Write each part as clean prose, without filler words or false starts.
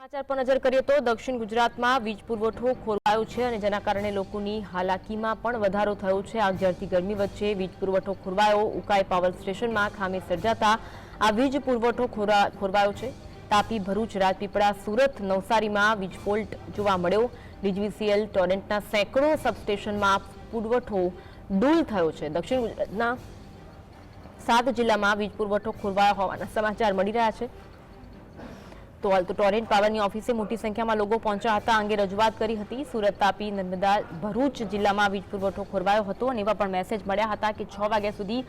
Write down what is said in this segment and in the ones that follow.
समाचार पर नजर करिए तो दक्षिण गुजरात में वीज पुरवठो खोरवायो छे અને જેના કારણે લોકોની હાલાકીમાં પણ વધારો થયો છે। આગ ઝરતી ગરમી વચ્ચે વીજ પુરવઠો ખોરવાયો। ઉકાઈ પાવર સ્ટેશનમાં ખામી સર્જાતા આ વીજ પુરવઠો ખોરવાયો છે। તાપી, ભરૂચ, રાજપીપળા, સુરત, નવસારીમાં વીજ ફોલ્ટ જોવા મળ્યો। ડીજીવીસીએલ ટોરેન્ટના સેંકડો સબસ્ટેશનમાં પુરવઠો ડૂલ થયો છે। દક્ષિણ ગુજરાતના 7 જિલ્લામાં વીજ પુરવઠો ખોરવાયો હોવાના સમાચાર મળી રહ્યા છે। तो हाल तो टोरेंट पावरनी ऑफिसे मोटी संख्या में लोग पहुंचा था। अंगे रजूआत करी हती। सूरत, तापी, नर्मदा, भरूच जिल्ला में वीज पुरवठो खोरवायो हतो અને એવા પણ મેસેજ મળ્યા હતા કે 6 વાગ્યા સુધી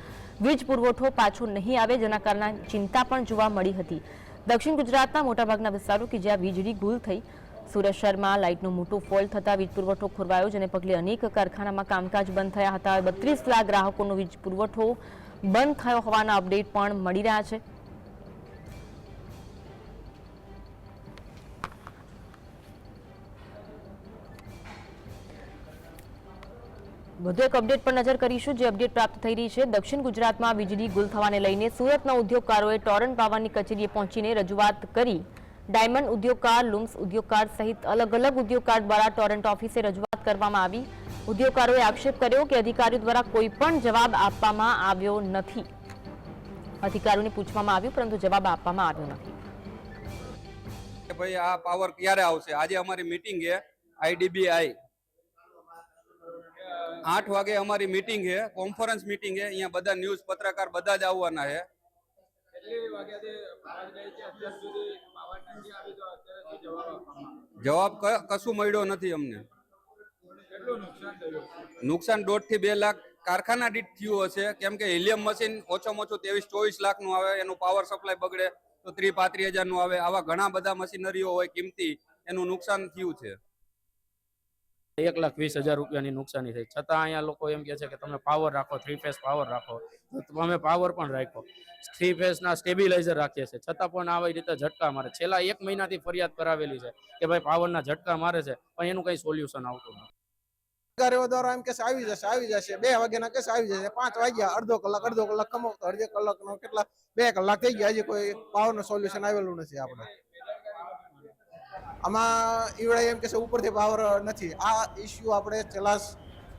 વીજ પુરવઠો પાછો નહીં આવે, જેના કારણે ચિંતા પણ જોવા મળી હતી। દક્ષિણ ગુજરાતના મોટાભાગના વિસ્તારો કે જ્યાં વીજળી ગુલ થઈ, સુરત શહેરમાં લાઇટનો મોટો ફોલ્ટ થતા વીજ પુરવઠો ખોરવાયો, જેને પગલે અનેક કારખાનામાં કામકાજ બંધ થયા હતા। 32 લાખ ગ્રાહકોનો વીજ પુરવઠો બંધ થયો હોવાના અપડેટ પણ મળી રહ્યા છે। વધુ એક અપડેટ પર નજર કરીશું, જે અપડેટ પ્રાપ્ત થઈ રહી છે। દક્ષિણ ગુજરાતમાં વીજળી ગુલ થવાને લઈને સુરતના ઉદ્યોગકારોએ ટોરન્ટ પાવરની કચેરીએ પહોંચીને રજૂઆત કરી। ડાયમંડ ઉદ્યોગકાર, લુમ્સ ઉદ્યોગકાર સહિત અલગ અલગ ઉદ્યોગકાર દ્વારા ટોરન્ટ ઓફિસે રજૂઆત કરવામાં આવી। ઉદ્યોગકારોએ આક્ષેપ કર્યો કે અધિકારીઓ દ્વારા કોઈ પણ જવાબ આપવામાં આવ્યો નથી। અધિકારીઓને પૂછવામાં આવ્યું પરંતુ જવાબ આપવામાં આવ્યો નથી। ભાઈ આ પાવર ક્યારે આવશે? આજે અમારી મીટિંગ છે આઈડીબીઆઈ 8 વાગે અમારી મીટિંગ है, कॉन्फ्रेंस मीटिंग है। यहाँ बधा न्यूज पत्रकार बधा ज आववाना है। जवाब कशु मळ्यो नथी अमने। नुकसान 1.5 થી 2 लाख कारखाना दीठ थयुं हशे, केम के हीलियम मशीन ओछामां ओछुं 23-24 लाख નું આવે, એનું પાવર સપ્લાય બગડે તો 30-35 હજાર નું આવે। આવા ઘણા બધા મશીનરીઓ હોય કિંમતી, એનું નુકસાન થયું છે। 1,20,000 રૂપિયાની નુકસાની થઈ, છતાં અહીંયા લોકો એમ કહે છે કે તમે પાવર રાખો, 3 ફેઝ પાવર રાખો। તો અમે પાવર પણ રાખ્યો, 3 ફેઝના સ્ટેબિલાઇઝર રાખીએ છીએ, છતાં પણ આવી રીતે ઝટકા મારે। છેલ્લા 1 મહિનાથી ફરિયાદ કરાવેલી છે કે ભાઈ પાવરના ઝટકા મારે છે, પણ એનું કંઈ સોલ્યુશન આવતું નથી। અધિકારીઓ દ્વારા એમ કે આવી જશે 2 વાગ્યાના કેસ આવી જશે, 5 વાગ્યા અડધો કલાક કમાવતો, અડધો કલાકનો કેટલા 2 કલાક થઈ ગયા, હજી કોઈ પાવરનું સોલ્યુશન આવેલું નથી। આપણે આમાં ઈવડે એમ કે ઉપરથી પાવર નથી। આ ઇસ્યુ આપણે છેલ્લા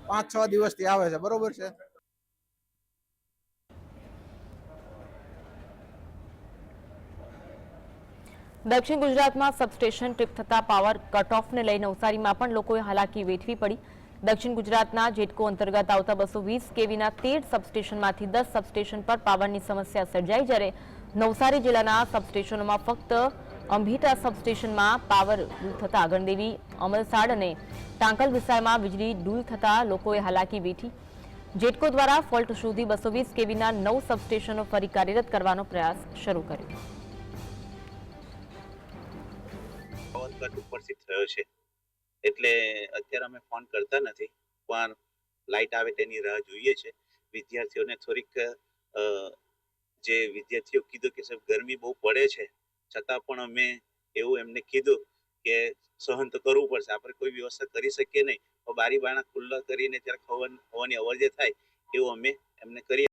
5-6 દિવસથી આવે છે, બરોબર છે। દક્ષિણ ગુજરાતમાં સબસ્ટેશન ટ્રીપ થતા પાવર કટ ઓફને લઈ નવસારીમાં પણ લોકોએ હાલાકી વેઠવી પડી। દક્ષિણ ગુજરાતના જેટકો અંતર્ગત આવતા 220 કેવીના 13 સબસ્ટેશનમાંથી 10 સબસ્ટેશન પર પાવરની સમસ્યા સર્જાઈ, જ્યારે નવસારી જિલ્લાના સબસ્ટેશનોમાં ફક્ત અંભીટા સબસ્ટેશનમાં પાવર ડૂલ થતા ગણદેવી, અમલસાડ અને ટાંકલ વિસ્તારમાં વીજળી ડૂલ થતા લોકોએ હાલાકી વેઠી। જેટકો દ્વારા ફોલ્ટ શોધી 220 કેવીના 9 સબસ્ટેશનો ફરી કાર્યરત કરવાનો પ્રયાસ શરૂ કર્યો। કટ ઉપરથી થયો છે એટલે અત્યારે અમે ફોન કરતા નથી, પણ લાઇટ આવે તેની રાહ જોઈએ છે। વિદ્યાર્થીઓને થોડીક જે વિદ્યાર્થીઓ કીધું કે સાહેબ ગરમી બહુ પડે છે, છતાં પણ અમે એવું એમને કીધું કે સહન તો કરવું પડશે, આપણે કોઈ વ્યવસ્થા કરી શકીએ નહીં, તો બારી બારણા ખુલ્લા કરીને ત્યારે હવાની અવર જે થાય એવું અમે એમને કરીએ।